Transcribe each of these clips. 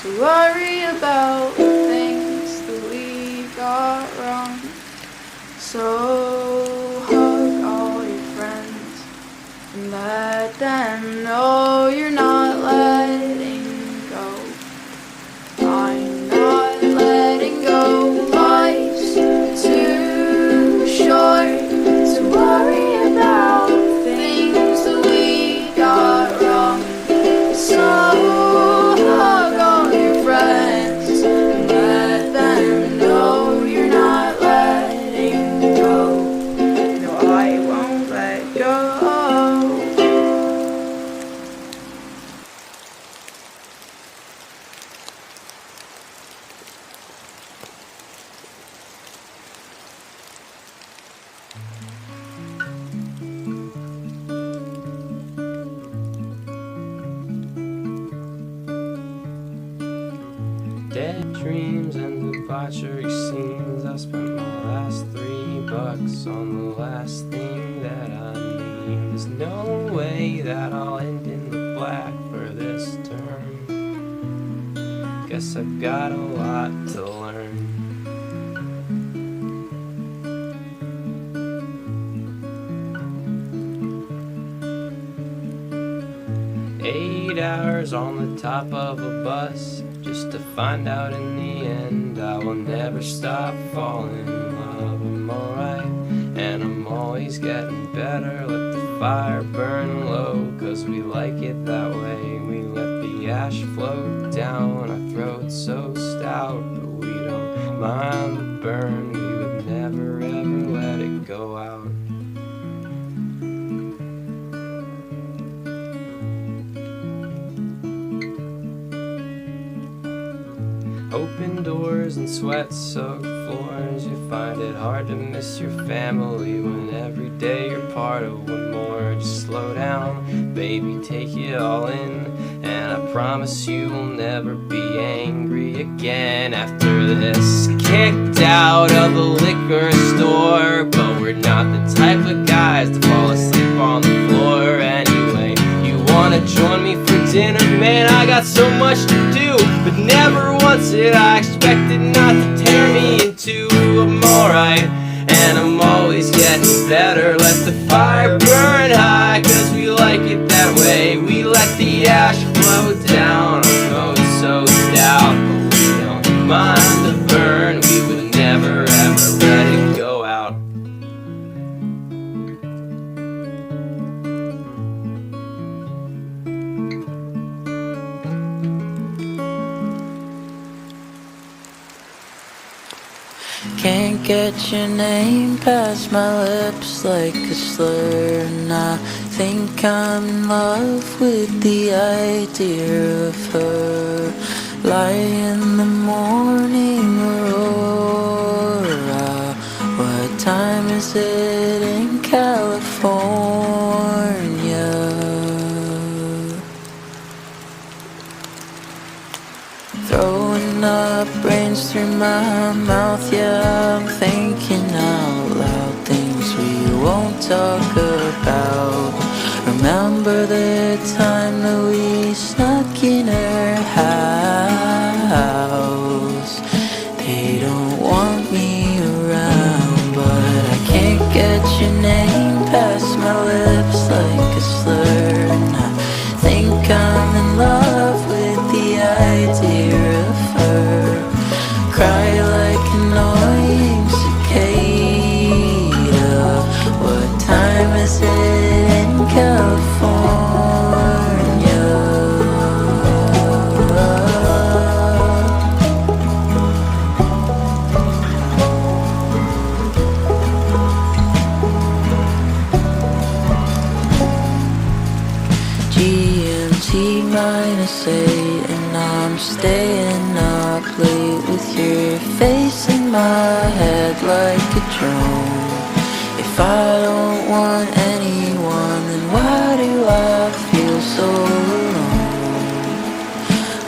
to worry about things that we got wrong. So hug all your friends and let them know you're not letting go. I'm not letting go. Life's too short to worry about things that we got wrong. So hug all your friends and let them know you're not letting go. No, I won't let go. Dead dreams and debauchery scenes. I spent my last $3 on the last thing that I need. There's no way that I'll end in the black for this term. Guess I've got a lot to learn. 8 hours on the top of a bus, just to find out in the end I will never stop falling in love. I'm alright, and I'm always getting better. Let the fire burn low, cause we like it that way. We let the ash float down our throats so stout, but we don't mind the burn. We would never ever let it go out. Open doors and sweat-soaked floors. You find it hard to miss your family when every day you're part of one more. Just slow down, baby, take it all in, and I promise you will never be angry again after this. Kicked out of the liquor store, but we're not the type of guys to fall asleep on the floor anyway. You wanna join me for dinner? Man, I got so much to do, but never once did I expected not to tear me in two. I'm alright, and I'm always getting better. Let the fire burn high, cause we like it that way. We let the ash flow down our coats so stout, but we don't mind the burn. We would never ever let it go out. Can't get your name past my lips like a slur, and I think I'm in love with the idea of her. Light in the morning aurora. What time is it in California? Throwing up brains through my mouth, yeah, I'm thinking out loud things we won't talk about. Remember the time that we snuck in her house. They don't want me around, but I can't get your name past my lips like a slur, and I think I'm in love with the idea of her. Cry like an annoying cicada. What time is it in California? GMT -8, and I'm staying up late with your face in my head like a drone. If I don't want anyone, then why do I feel so alone?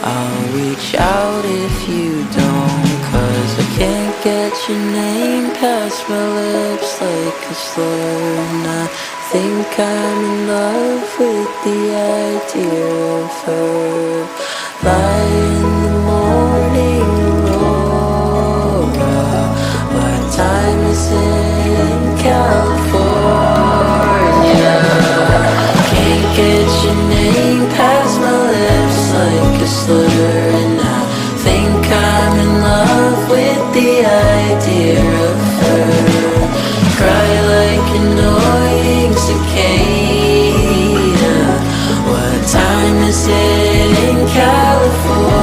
I'll reach out if you don't, cause I can't get your name past my lips like a slur, and I think I'm in love with the idea of her. Light in the get your name past my lips like a slur, and I think I'm in love with the idea of her. Cry like an annoying cicada. What time is it in California?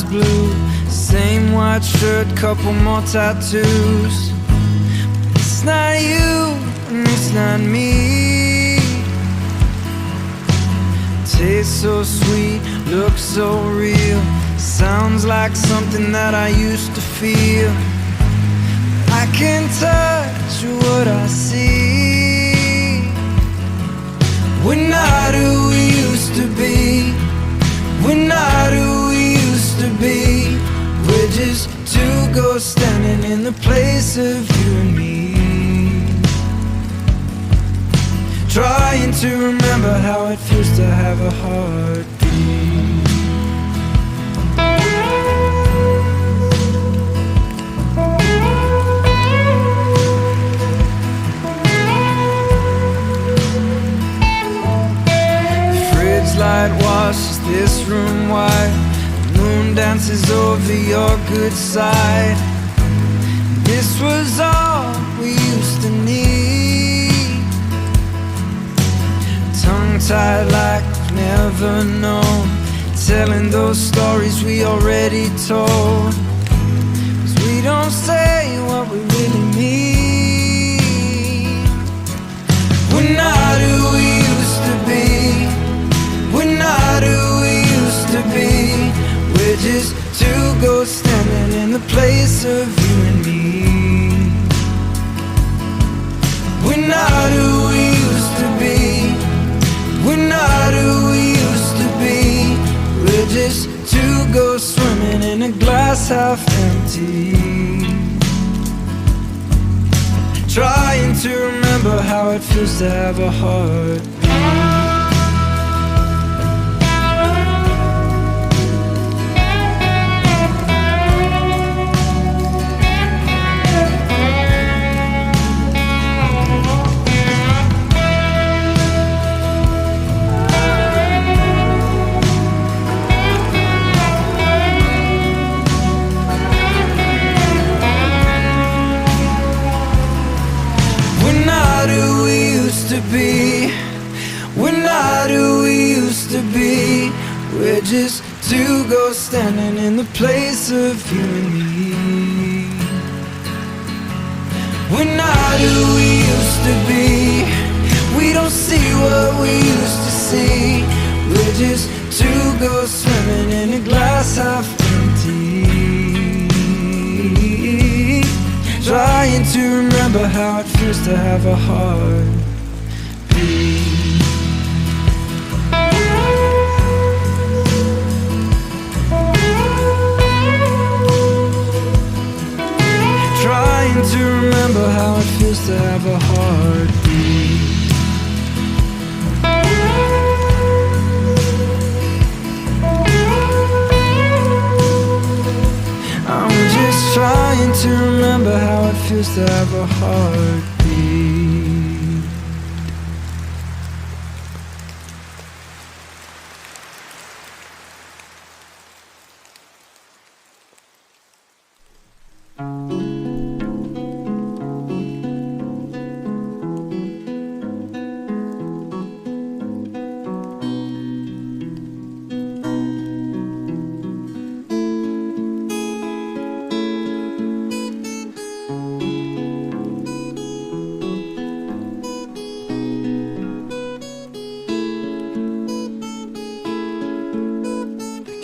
Blue, same white shirt, couple more tattoos. It's not you and it's not me. Tastes so sweet, looks so real. Sounds like something that I used to feel. I can touch what I see. We're not who we used to be. We're not who we used to be. We're just two ghosts standing in the place of you and me. Trying to remember how it feels to have a heartbeat. The fridge light washes this room white. Moon dances over your good side. This was all we used to need. Tongue-tied like we've never known, telling those stories we already told. 'Cause we don't say what we really mean. We're not who we used to be. We're not who we used to be. We're just two ghosts standing in the place of you and me. We're not who we used to be. We're not who we used to be. We're just two ghosts swimming in a glass half empty. Trying to remember how it feels to have a heart. We're not who we used to be. We're just two ghosts standing in the place of you and me. We're not who we used to be. We don't see what we used to see. We're just two ghosts swimming in a glass half empty. Trying to remember how it feels to have a heart. Trying to remember how it feels to have a heartbeat. I'm just trying to remember how it feels to have a heartbeat.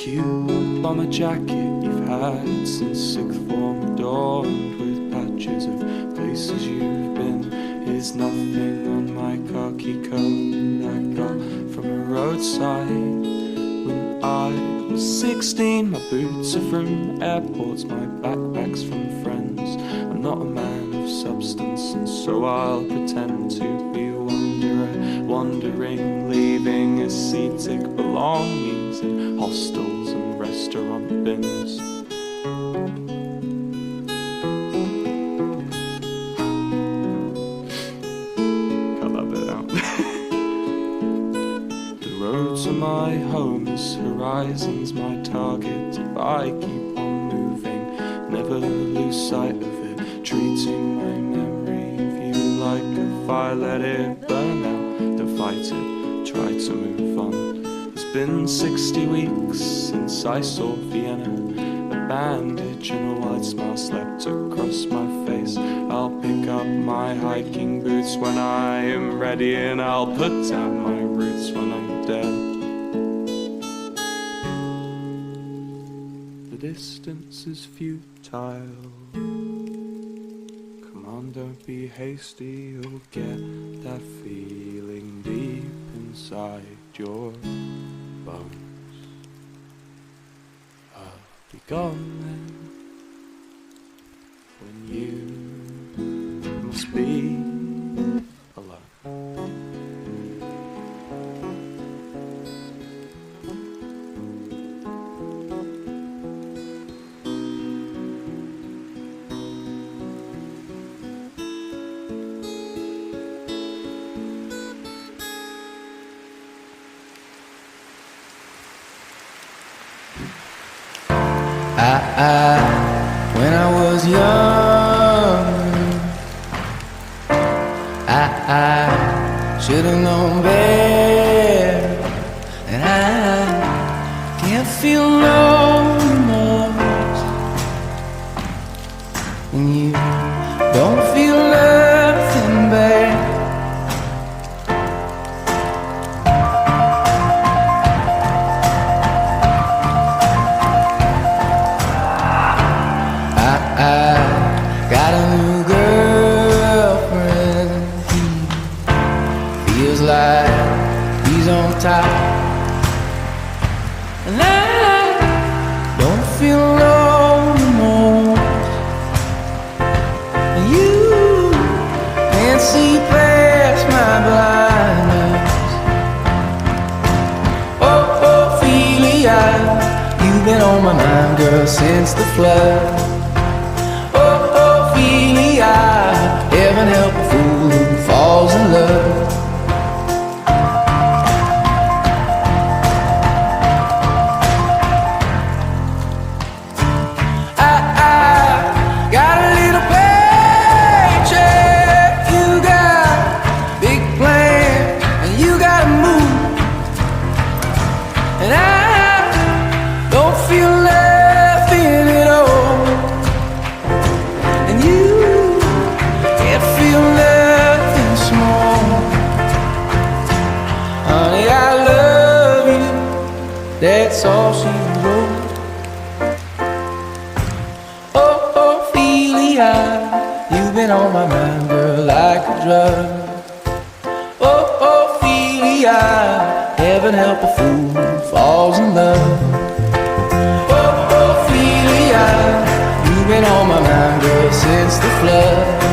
cute bomber jacket you've had since sixth form, adorned with patches of places you've been, is nothing on my khaki coat I got from a roadside when I was 16. My boots are from airports, my backpack's from friends. I'm not a man of substance, and so I'll pretend to be a wanderer, wandering, leaving ascetic belongings in hostels and restaurant bins. Cut that bit out. The road to my home is horizons, my target. If I keep on moving, never lose sight of it, treating my memory of you like a fire, let it burn out, don't fight it, try to move on. It's been 60 weeks since I saw Vienna, a bandage and a wide smile slept across my face. I'll pick up my hiking boots when I am ready, and I'll put down my roots when I'm dead. The distance is futile. Come on, don't be hasty, you'll get that feeling deep inside your bones. I'll be gone then, when you must be alone. When I was young, I should have known better, and I can't feel no remorse when you don't feel nothing back. Got a new girlfriend. He feels like he's on top, and I don't feel no remorse. And you can't see past my blindness. Oh, Ophelia, you've been on my mind, girl, since the flood. Heaven help a fool who falls in love. I got a little paycheck, you got big plans, and you gotta move, and I don't feel nothing at all, and you feel nothing small. Honey, I love you, that's all she wrote. Oh, Ophelia, you've been on my mind, girl, like a drug. Oh, Ophelia, heaven help a fool who falls in love. Oh, Ophelia, you've been on my mind, girl, since the flood.